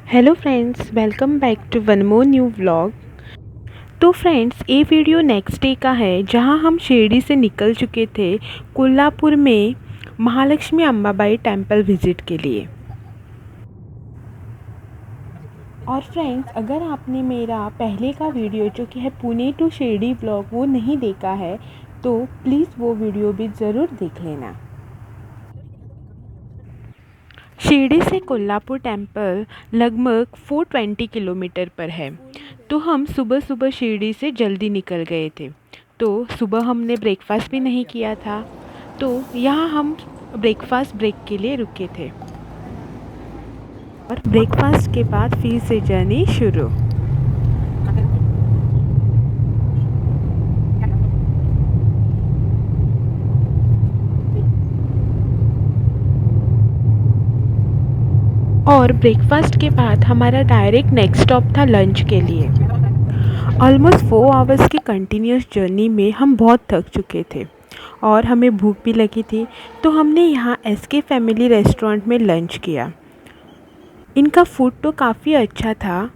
Hello friends, welcome back to one more new vlog. तो friends, ये video next day का है जहां हम शिरडी से निकल चुके थे कोल्हापुर में महालक्ष्मी अम्बाबाई टेम्पल विज़िट के लिए। और फ्रेंड्स, अगर आपने मेरा पहले का वीडियो जो कि है पुणे टू शिरडी व्लॉग वो नहीं देखा है तो प्लीज़ वो वीडियो भी ज़रूर देख लेना। शिरडी से कोल्हापुर टेम्पल लगभग 420 किलोमीटर पर है। तो हम सुबह सुबह शिरडी से जल्दी निकल गए थे। तो सुबह हमने ब्रेकफास्ट भी नहीं किया था, तो यहाँ हम ब्रेकफास्ट ब्रेक के लिए रुके थे और ब्रेकफास्ट के बाद फिर से जर्नी शुरू। और ब्रेकफास्ट के बाद हमारा डायरेक्ट नेक्स्ट स्टॉप था लंच के लिए। ऑलमोस्ट 4 आवर्स की कंटिन्यूस जर्नी में हम बहुत थक चुके थे और हमें भूख भी लगी थी, तो हमने यहाँ एसके फैमिली रेस्टोरेंट में लंच किया। इनका फूड तो काफ़ी अच्छा था,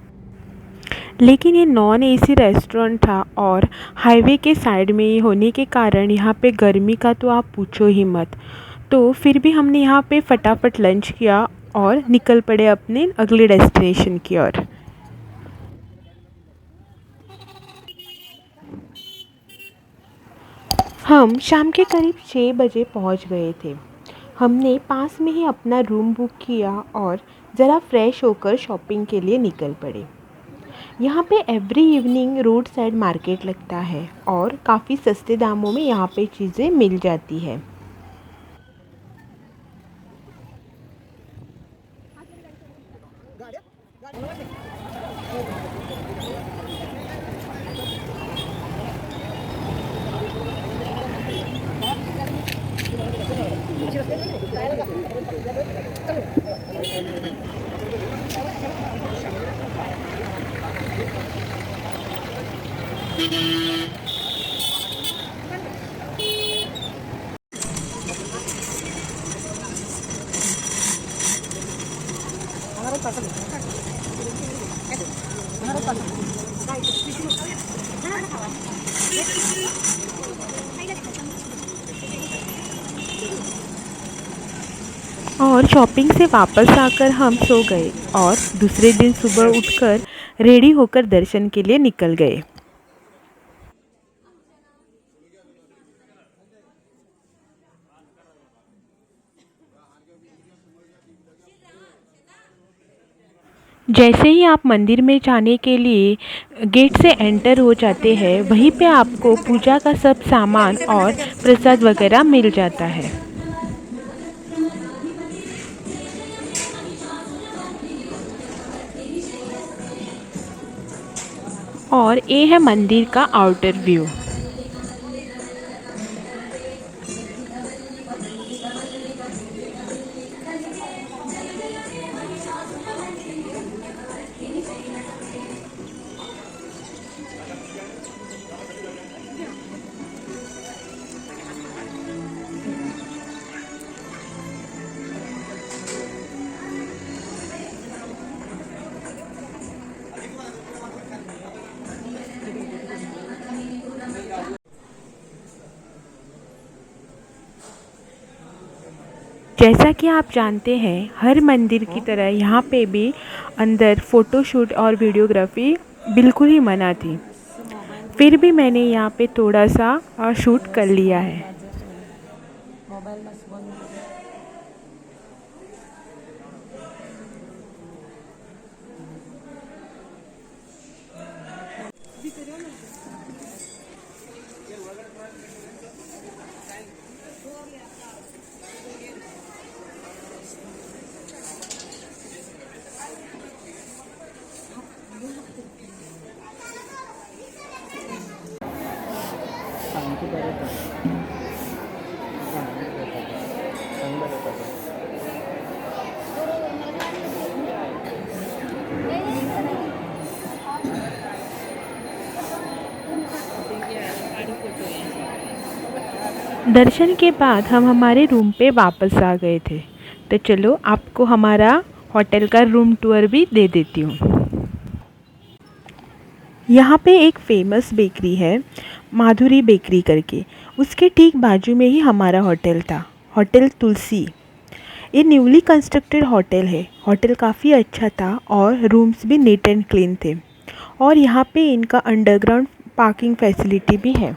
लेकिन ये नॉन एसी रेस्टोरेंट था और हाईवे के साइड में ये होने के कारण यहाँ पे गर्मी का तो आप पूछो ही मत। तो फिर भी हमने यहाँ पे फटाफट लंच किया और निकल पड़े अपने अगले डेस्टिनेशन की ओर। हम शाम के करीब 6 बजे पहुंच गए थे। हमने पास में ही अपना रूम बुक किया और ज़रा फ्रेश होकर शॉपिंग के लिए निकल पड़े। यहाँ पे every evening road side market लगता है और काफ़ी सस्ते दामों में यहाँ पे चीज़ें मिल जाती है। और शॉपिंग से वापस आकर हम सो गए और दूसरे दिन सुबह उठकर रेडी होकर दर्शन के लिए निकल गए। जैसे ही आप मंदिर में जाने के लिए गेट से एंटर हो जाते हैं, वहीं पे आपको पूजा का सब सामान और प्रसाद वगैरह मिल जाता है। और ये है मंदिर का आउटर व्यू। जैसा कि आप जानते हैं, हर मंदिर की तरह यहाँ पे भी अंदर फ़ोटोशूट और वीडियोग्राफी बिल्कुल ही मना थी। फिर भी मैंने यहाँ पे थोड़ा सा शूट कर लिया है। दर्शन के बाद हम हमारे रूम पे वापस आ गए थे। तो चलो आपको हमारा होटल का रूम टूर भी दे देती हूँ। यहाँ पे एक फ़ेमस बेकरी है, माधुरी बेकरी करके। उसके ठीक बाजू में ही हमारा होटल था, होटल तुलसी। ये न्यूली कंस्ट्रक्टेड होटल है। होटल काफ़ी अच्छा था और रूम्स भी नीट एंड क्लीन थे। और यहाँ पे इनका अंडरग्राउंड पार्किंग फैसिलिटी भी है।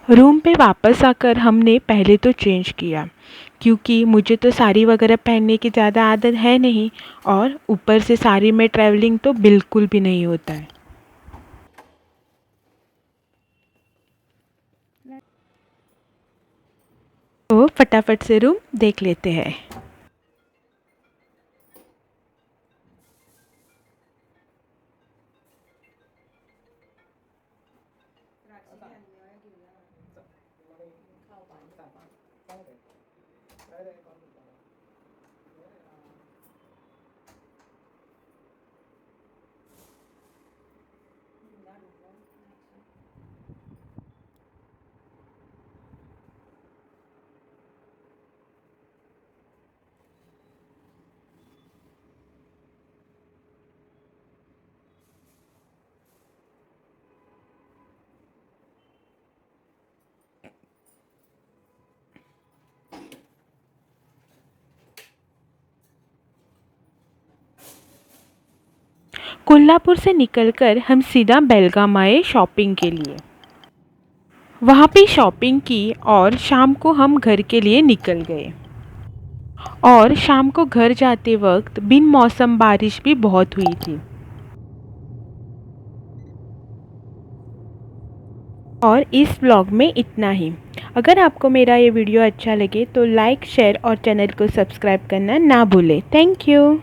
रूम पे वापस आकर हमने पहले तो चेंज किया, क्योंकि मुझे तो साड़ी वगैरह पहनने की ज़्यादा आदत है नहीं, और ऊपर से साड़ी में ट्रैवलिंग तो बिल्कुल भी नहीं होता है। तो फटाफट से रूम देख लेते हैं। कोल्हापुर से निकलकर हम सीधा बेलगाम आए शॉपिंग के लिए। वहाँ पे शॉपिंग की और शाम को हम घर के लिए निकल गए। और शाम को घर जाते वक्त बिन मौसम बारिश भी बहुत हुई थी। और इस ब्लॉग में इतना ही। अगर आपको मेरा ये वीडियो अच्छा लगे तो लाइक, शेयर और चैनल को सब्सक्राइब करना ना भूलें। Thank you.